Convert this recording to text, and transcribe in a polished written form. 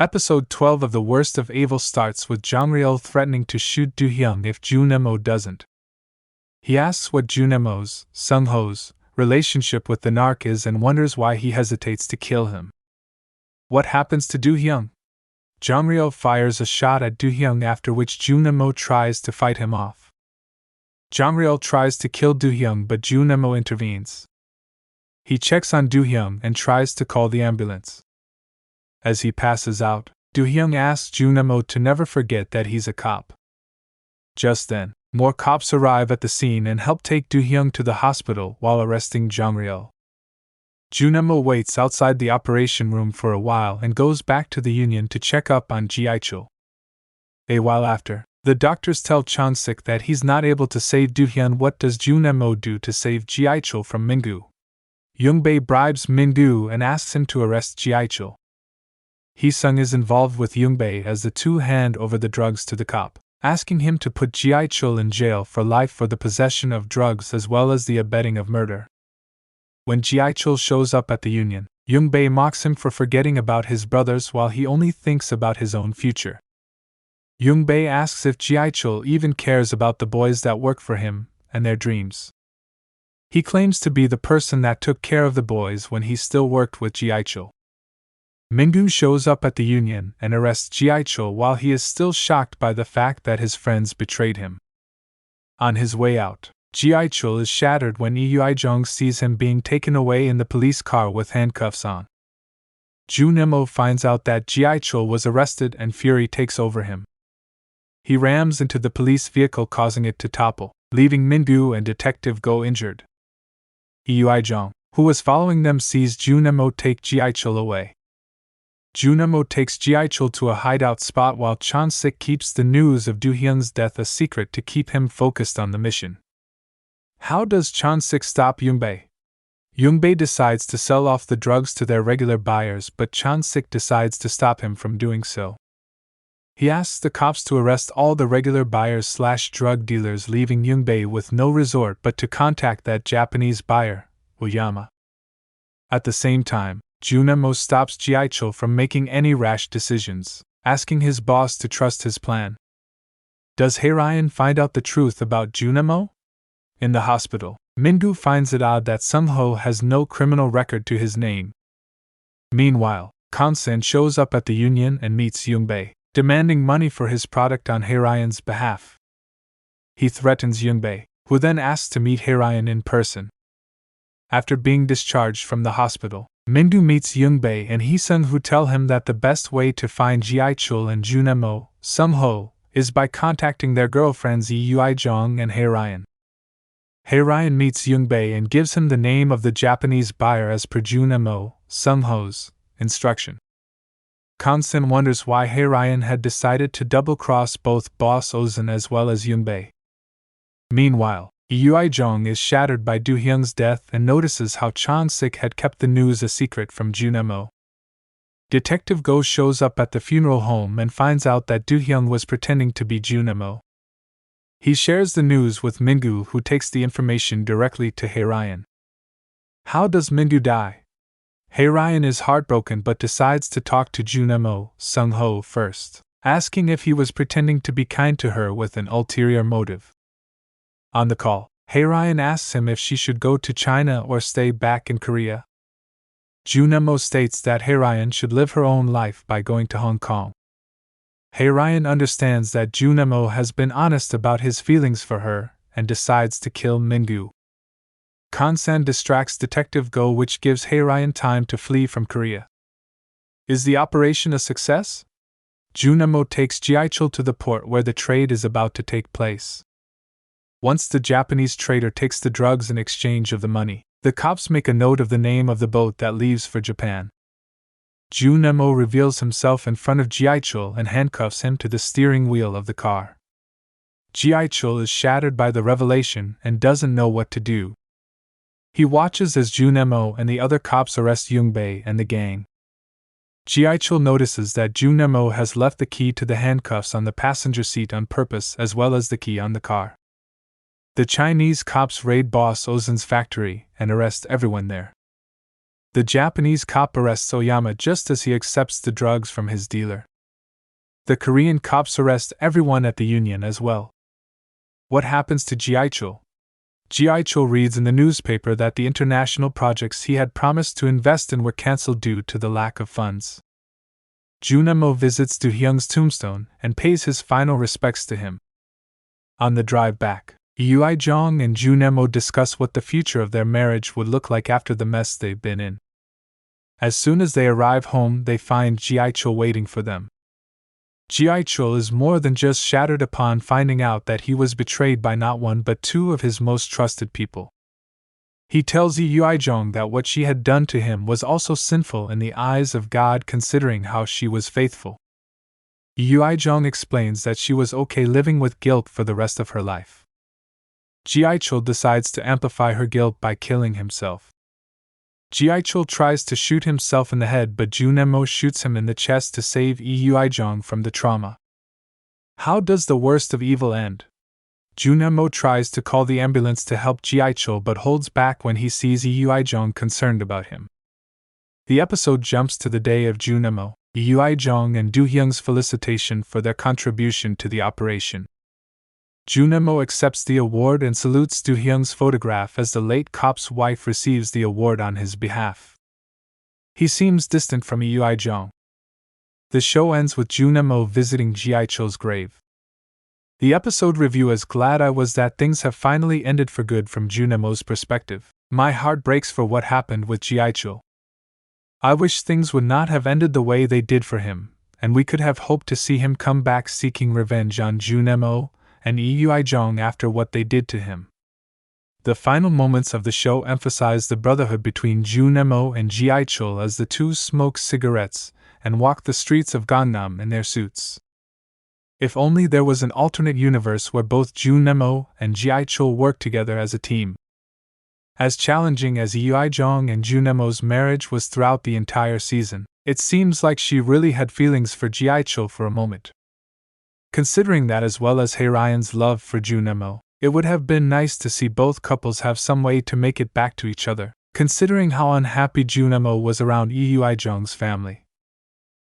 Episode 12 of The Worst of Evil starts with Jongryul threatening to shoot Do-hyung if Junemo doesn't. He asks what Junemo's, Sung-ho's, relationship with the narc is and wonders why he hesitates to kill him. What happens to Do-hyung? Jongryul fires a shot at Do-hyung, after which Junemo tries to fight him off. Jongryul tries to kill Do-hyung, but Junemo intervenes. He checks on Do-hyung and tries to call the ambulance. As he passes out, Do-hyung asks Junemo to never forget that he's a cop. Just then, more cops arrive at the scene and help take Do-hyung to the hospital while arresting Jongryul. Junemo waits outside the operation room for a while and goes back to the Union to check up on Ji-chul. A while after, the doctors tell Chon-sik that he's not able to save Do-hyun. What does Junemo do to save Ji-chul from Mingu? Yoongbei bribes Mingu and asks him to arrest Ji-chul. Hee-sung is involved with Yoongbei as the two hand over the drugs to the cop, asking him to put Ji-chul in jail for life for the possession of drugs as well as the abetting of murder. When Ji-chul shows up at the Union, Yoongbei mocks him for forgetting about his brothers while he only thinks about his own future. Yoongbei asks if Ji-chul even cares about the boys that work for him and their dreams. He claims to be the person that took care of the boys when he still worked with Ji-chul. Mingu shows up at the Union and arrests Ji-chul while he is still shocked by the fact that his friends betrayed him. On his way out, Ji-chul is shattered when Yu-jong sees him being taken away in the police car with handcuffs on. Junemo finds out that Ji-chul was arrested and fury takes over him. He rams into the police vehicle, causing it to topple, leaving Mingu and Detective Go injured. Yu-jong, who was following them, sees Junemo take Ji-chul away. Junemo takes Ji-chul to a hideout spot while Chon-sik keeps the news of Do-hyun's death a secret to keep him focused on the mission. How does Chon-sik stop Yoongbei? Yoongbei decides to sell off the drugs to their regular buyers, but Chon-sik decides to stop him from doing so. He asks the cops to arrest all the regular buyers/drug dealers, leaving Yoongbei with no resort but to contact that Japanese buyer, Oyama. At the same time, Junemo stops Ji-chul from making any rash decisions, asking his boss to trust his plan. Does Hae-ryan find out the truth about Junemo? In the hospital, Mingu finds it odd that Sung-ho has no criminal record to his name. Meanwhile, Kang-sen shows up at the Union and meets Yoongbei, demanding money for his product on Hae-ryan's behalf. He threatens Yoongbei, who then asks to meet Hae-ryan in person. After being discharged from the hospital, Mingu meets Yoongbei and Hee-sung, who tell him that the best way to find Ji-chul and Junemo, Sung-ho, is by contacting their girlfriends Yu-jong and Hae-ryan. Hae-ryan meets Yoongbei and gives him the name of the Japanese buyer as per Junemo, Sung-ho's, instruction. Kang-sen wonders why Hae-ryan had decided to double-cross both Boss Ozan as well as Yoongbei. Meanwhile, Yu-jong is shattered by Do-hyun's death and notices how Chon-sik had kept the news a secret from Junemo. Detective Go shows up at the funeral home and finds out that Do-hyun was pretending to be Junemo. He shares the news with Mingu, who takes the information directly to Hae-ryan. How does Mingu die? Hae-ryan is heartbroken but decides to talk to Junemo, Sung-ho first, asking if he was pretending to be kind to her with an ulterior motive. On the call, Hae-ryan asks him if she should go to China or stay back in Korea. Junemo states that Hae-ryan should live her own life by going to Hong Kong. Hae-ryan understands that Junemo has been honest about his feelings for her and decides to kill Mingu. Kang-sen distracts Detective Go, which gives Hae-ryan time to flee from Korea. Is the operation a success? Junemo takes Ji-chul to the port where the trade is about to take place. Once the Japanese trader takes the drugs in exchange of the money, the cops make a note of the name of the boat that leaves for Japan. Junemo reveals himself in front of Ji-chul and handcuffs him to the steering wheel of the car. Ji-chul is shattered by the revelation and doesn't know what to do. He watches as Junemo and the other cops arrest Yoongbei and the gang. Ji-chul notices that Junemo has left the key to the handcuffs on the passenger seat on purpose, as well as the key on the car. The Chinese cops raid Boss Ozan's factory and arrest everyone there. The Japanese cop arrests Oyama just as he accepts the drugs from his dealer. The Korean cops arrest everyone at the union as well. What happens to Jiaichul? Jiaichul reads in the newspaper that the international projects he had promised to invest in were cancelled due to the lack of funds. Junemo visits Do Hyung's tombstone and pays his final respects to him. On the drive back, Uijong and Junemo discuss what the future of their marriage would look like after the mess they've been in. As soon as they arrive home, they find Jiaichul waiting for them. Jiaichul is more than just shattered upon finding out that he was betrayed by not one but two of his most trusted people. He tells Uijong that what she had done to him was also sinful in the eyes of God, considering how she was faithful. Uijong explains that she was okay living with guilt for the rest of her life. Jiaichul decides to amplify her guilt by killing himself. Jiaichul tries to shoot himself in the head, but Junemo shoots him in the chest to save Uijong from the trauma. How does the worst of evil end? Junemo tries to call the ambulance to help Jiaichul but holds back when he sees Uijong concerned about him. The episode jumps to the day of Junemo, Uijong and Do Hyung's felicitation for their contribution to the operation. Junemo accepts the award and salutes Do Hyung's photograph as the late cop's wife receives the award on his behalf. He seems distant from Uijong. The show ends with Junemo visiting Jiaichul's grave. The episode review is glad I was that things have finally ended for good from Junemo's perspective. My heart breaks for what happened with Jiaichul. I wish things would not have ended the way they did for him, and we could have hoped to see him come back seeking revenge on Junemo and Uijong after what they did to him. The final moments of the show emphasize the brotherhood between Junemo and Jiaichul as the two smoke cigarettes and walk the streets of Gangnam in their suits. If only there was an alternate universe where both Junemo and Jiaichul work together as a team. As challenging as Uijong and Junemo's marriage was throughout the entire season, it seems like she really had feelings for Jiaichul for a moment. Considering that, as well as Hae-ryan's love for Junemo, it would have been nice to see both couples have some way to make it back to each other, considering how unhappy Junemo was around Uijong's family.